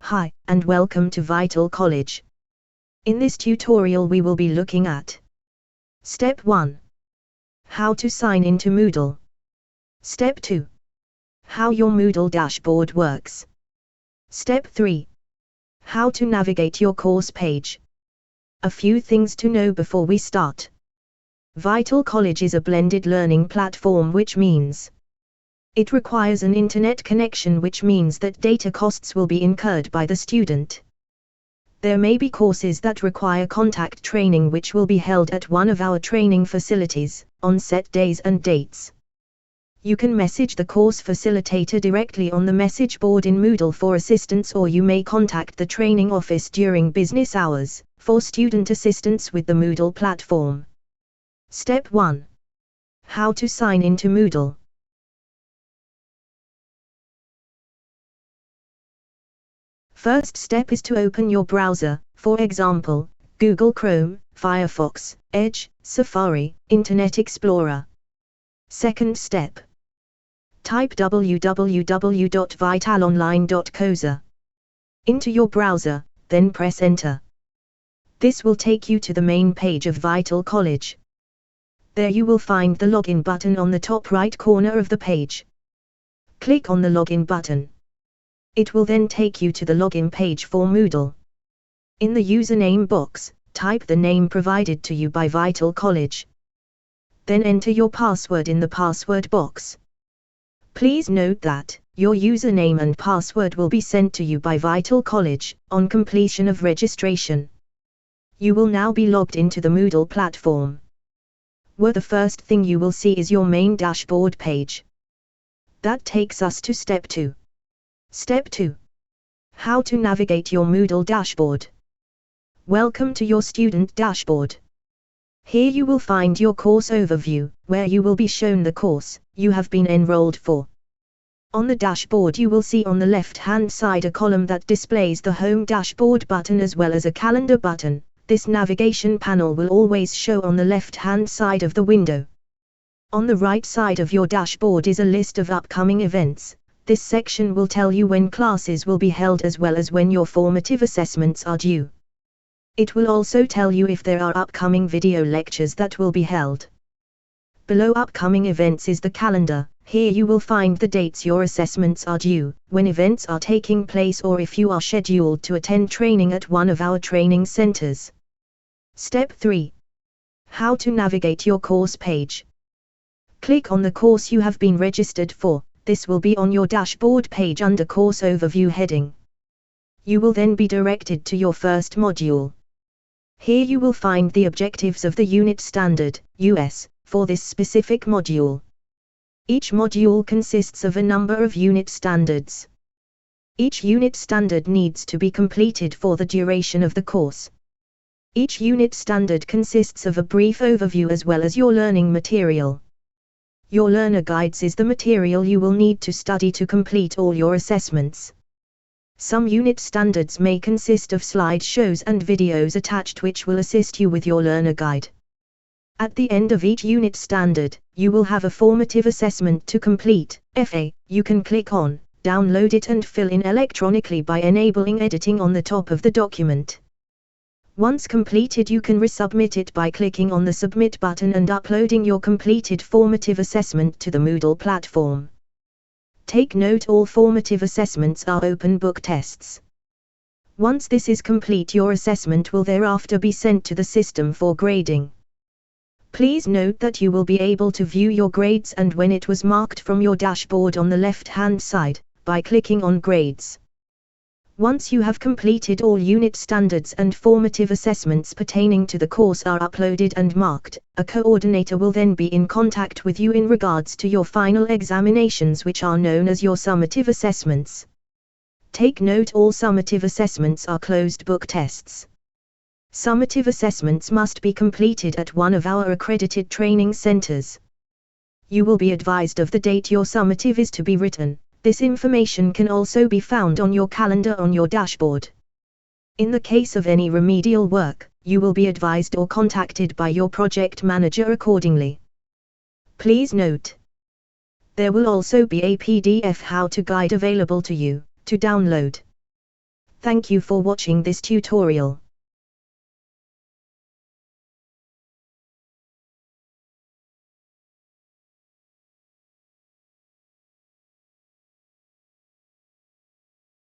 Hi, and welcome to Vital College. In this tutorial we will be looking at Step 1. How to sign into Moodle. Step 2. How your Moodle dashboard works. Step 3. How to navigate your course page. A few things to know before we start. Vital College is a blended learning platform, which means it requires an internet connection, which means that data costs will be incurred by the student. There may be courses that require contact training, which will be held at one of our training facilities, on set days and dates. You can message the course facilitator directly on the message board in Moodle for assistance, or you may contact the training office during business hours, for student assistance with the Moodle platform. Step 1. How to sign into Moodle. First step is to open your browser, for example, Google Chrome, Firefox, Edge, Safari, Internet Explorer. Second step. Type www.vitalonline.coza into your browser, then press Enter. This will take you to the main page of Vital College. There you will find the login button on the top right corner of the page. Click on the login button. It will then take you to the login page for Moodle. In the username box, type the name provided to you by Vital College. Then enter your password in the password box. Please note that your username and password will be sent to you by Vital College on completion of registration. You will now be logged into the Moodle platform, where the first thing you will see is your main dashboard page. That takes us to Step 2. Step 2. How to navigate your Moodle dashboard. Welcome to your student dashboard. Here you will find your course overview, where you will be shown the course you have been enrolled for. On the dashboard you will see on the left-hand side a column that displays the Home Dashboard button as well as a Calendar button. This navigation panel will always show on the left-hand side of the window. On the right side of your dashboard is a list of upcoming events. This section will tell you when classes will be held as well as when your formative assessments are due. It will also tell you if there are upcoming video lectures that will be held. Below upcoming events is the calendar. Here you will find the dates your assessments are due, when events are taking place, or if you are scheduled to attend training at one of our training centers. Step 3. How to navigate your course page. Click on the course you have been registered for. This will be on your dashboard page under Course Overview heading. You will then be directed to your first module. Here you will find the objectives of the Unit Standard, US, for this specific module. Each module consists of a number of unit standards. Each unit standard needs to be completed for the duration of the course. Each unit standard consists of a brief overview as well as your learning material. Your learner guides is the material you will need to study to complete all your assessments. Some unit standards may consist of slideshows and videos attached, which will assist you with your learner guide. At the end of each unit standard, you will have a formative assessment to complete, FA. You can click on, download it and fill in electronically by enabling editing on the top of the document. Once completed, you can resubmit it by clicking on the Submit button and uploading your completed formative assessment to the Moodle platform. Take note, all formative assessments are open book tests. Once this is complete, your assessment will thereafter be sent to the system for grading. Please note that you will be able to view your grades and when it was marked from your dashboard on the left-hand side, by clicking on Grades. Once you have completed all unit standards and formative assessments pertaining to the course are uploaded and marked, a coordinator will then be in contact with you in regards to your final examinations, which are known as your summative assessments. Take note, all summative assessments are closed book tests. Summative assessments must be completed at one of our accredited training centers. You will be advised of the date your summative is to be written. This information can also be found on your calendar on your dashboard. In the case of any remedial work, you will be advised or contacted by your project manager accordingly. Please note, there will also be a PDF how-to guide available to you to download. Thank you for watching this tutorial.